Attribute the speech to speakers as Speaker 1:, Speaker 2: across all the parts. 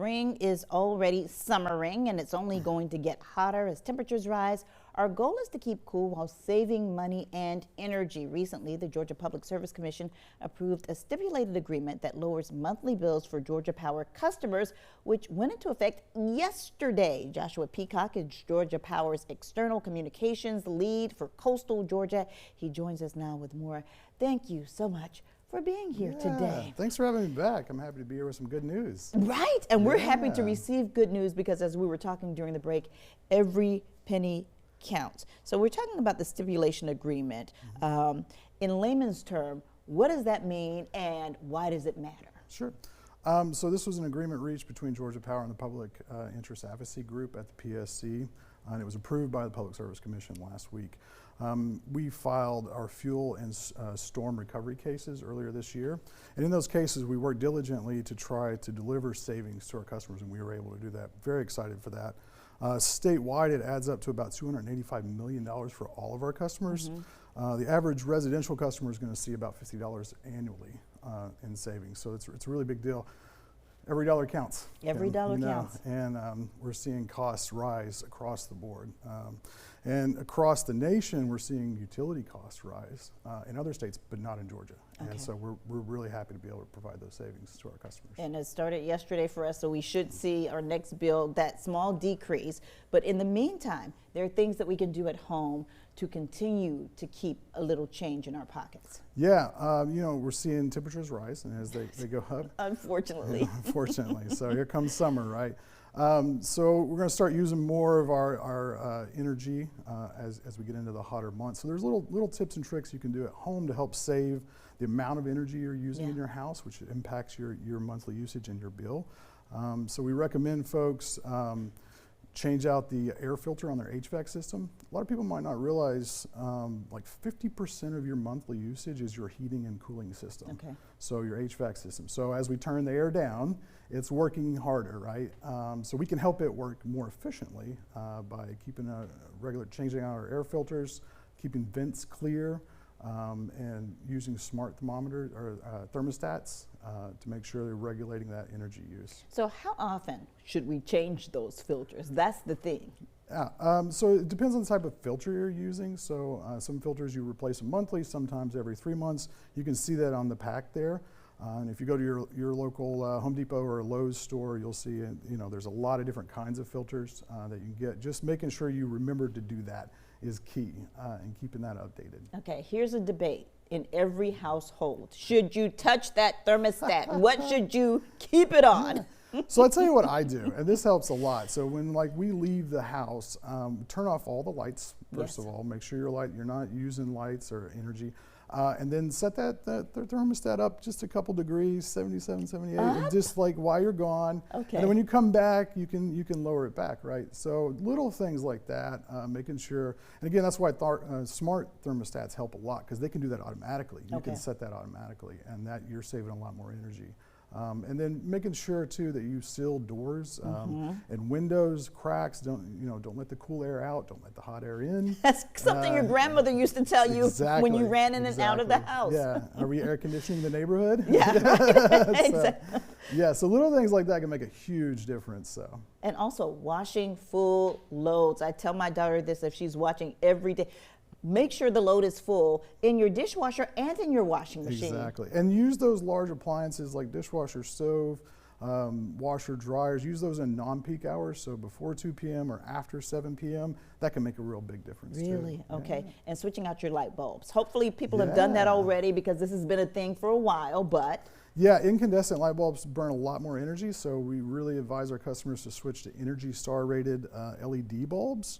Speaker 1: spring is already summering and it's only going to get hotter as temperatures rise. Our goal is to keep cool while saving money and energy. Recently, the Georgia Public Service Commission approved a stipulated agreement that lowers monthly bills for Georgia Power customers, which went into effect yesterday. Joshua Peacock is Georgia Power's external communications lead for coastal Georgia. He joins us now with more. Thank you so much for being here today.
Speaker 2: Thanks for having me back. I'm happy to be here with some good news.
Speaker 1: Right, and we're happy to receive good news because as we were talking during the break, every penny counts. So we're talking about the stipulation agreement. In layman's term, what does that mean and why does it matter?
Speaker 2: Sure. So this was an agreement reached between Georgia Power and the Public Interest Advocacy Group at the PSC, and it was approved by the Public Service Commission last week. We filed our fuel and storm recovery cases earlier this year, and in those cases we worked diligently to try to deliver savings to our customers, and we were able to do that. Very excited for that. Statewide, it adds up to about $285 million for all of our customers. The average residential customer is going to see about $50 annually in savings, so it's a really big deal. Every dollar counts.
Speaker 1: Every dollar counts.
Speaker 2: And we're seeing costs rise across the board. And across the nation, we're seeing utility costs rise in other states, but not in Georgia. And so we're really happy to be able to provide those savings to our customers.
Speaker 1: And it started yesterday for us, so we should see our next bill, that small decrease. But in the meantime, there are things that we can do at home to continue to keep a little change in our pockets.
Speaker 2: Yeah, you know, we're seeing temperatures rise, and as they go up.
Speaker 1: Unfortunately.
Speaker 2: Unfortunately. So here comes summer, right? So we're going to start using more of our energy as we get into the hotter months. So there's little tips and tricks you can do at home to help save the amount of energy you're using in your house, which impacts your monthly usage and your bill. So we recommend folks change out the air filter on their HVAC system. A lot of people might not realize like 50% of your monthly usage is your heating and cooling system. So your HVAC system. So as we turn the air down, it's working harder, right? So we can help it work more efficiently by keeping changing out our air filters, keeping vents clear, and using smart thermometers or thermostats to make sure they're regulating that energy use.
Speaker 1: So how often should we change those filters? That's the thing.
Speaker 2: So it depends on the type of filter you're using. So some filters you replace them monthly, sometimes every 3 months. You can see that on the pack there. And if you go to your local Home Depot or Lowe's store, you'll see there's a lot of different kinds of filters that you can get. Just making sure you remember to do that is key, and keeping that updated. Okay,
Speaker 1: here's a debate in every household. Should you touch that thermostat? What should you keep it on?
Speaker 2: So I'll tell you what I do, and this helps a lot. So when we leave the house, turn off all the lights, first of all. Make sure you're not using lights or energy. And then set that thermostat up just a couple degrees, 77, 78, and just like while you're gone. And then when you come back, you can lower it back, right? So little things like that, making sure, and again, that's why smart thermostats help a lot, because they can do that automatically. You can set that automatically, and that you're saving a lot more energy. And then making sure too that you seal doors and windows, cracks. Don't let the cool air out. Don't let the hot air in.
Speaker 1: That's something your grandmother used to tell you when you ran in and out of the house.
Speaker 2: Yeah. Are we air conditioning the neighborhood?
Speaker 1: Yeah. Right. Exactly.
Speaker 2: Yeah. So little things like that can make a huge difference. So.
Speaker 1: And also washing full loads. I tell my daughter this if she's watching every day. Make sure the load is full in your dishwasher and in your washing machine.
Speaker 2: Exactly. And use those large appliances like dishwasher, stove, washer, dryers. Use those in non-peak hours, so before 2 p.m. or after 7 p.m. That can make a real big difference.
Speaker 1: Really?
Speaker 2: Too.
Speaker 1: Okay. Yeah. And switching out your light bulbs. Hopefully people have done that already because this has been a thing for a while, but...
Speaker 2: Yeah, incandescent light bulbs burn a lot more energy, so we really advise our customers to switch to Energy Star rated LED bulbs.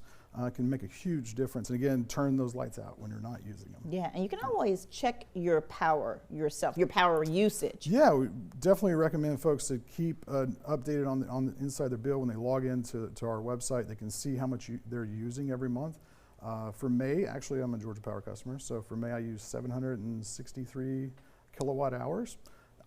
Speaker 2: Can make a huge difference. And again, turn those lights out when you're not using them.
Speaker 1: Yeah, and you can always check your power yourself, your power usage.
Speaker 2: Yeah, we definitely recommend folks to keep updated on the inside their bill when they log into our website. They can see how much they're using every month. For May, actually I'm a Georgia Power customer, so for May I use 763 kilowatt hours.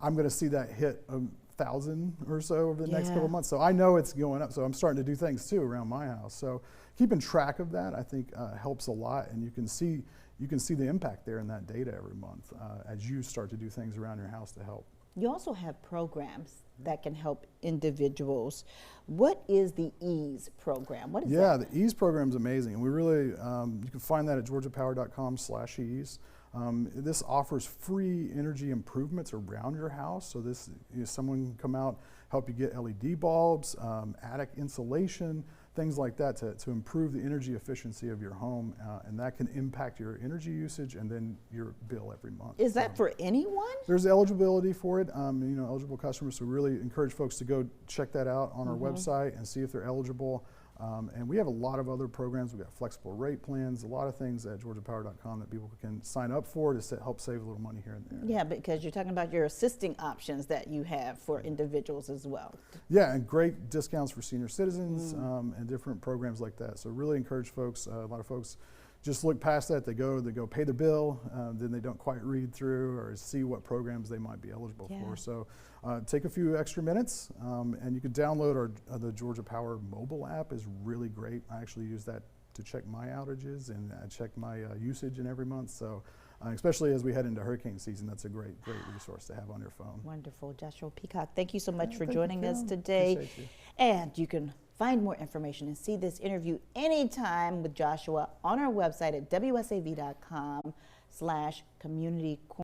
Speaker 2: I'm going to see that hit 1,000 or so over the next couple of months. So I know it's going up. So I'm starting to do things too around my house. So keeping track of that, I think, helps a lot, and you can see the impact there in that data every month as you start to do things around your house to help.
Speaker 1: You also have programs that can help individuals. What is the EASE program? What is that?
Speaker 2: Yeah, the EASE program is amazing. And we really, you can find that at georgiapower.com/EASE. This offers free energy improvements around your house. So this, someone can come out, help you get LED bulbs, attic insulation, things like that to improve the energy efficiency of your home, and that can impact your energy usage and then your bill every month.
Speaker 1: Is that for anyone?
Speaker 2: There's eligibility for it, eligible customers, so really encourage folks to go check that out on our website and see if they're eligible. And we have a lot of other programs. We've got flexible rate plans, a lot of things at georgiapower.com that people can sign up for to help save a little money here and there.
Speaker 1: Yeah, because you're talking about your assisting options that you have for individuals as well.
Speaker 2: Yeah, and great discounts for senior citizens and different programs like that. So really encourage folks, a lot of folks just look past that. They go pay their bill, then they don't quite read through or see what programs they might be eligible for. So take a few extra minutes, and you can download the Georgia Power mobile app. Is really great. I actually use that to check my outages and check my usage in every month. So especially as we head into hurricane season, that's a great resource to have on your phone.
Speaker 1: Wonderful. Joshua Peacock, thank you so much for joining us today.
Speaker 2: Appreciate you.
Speaker 1: And you can find more information and see this interview anytime with Joshua on our website at wsav.com/community.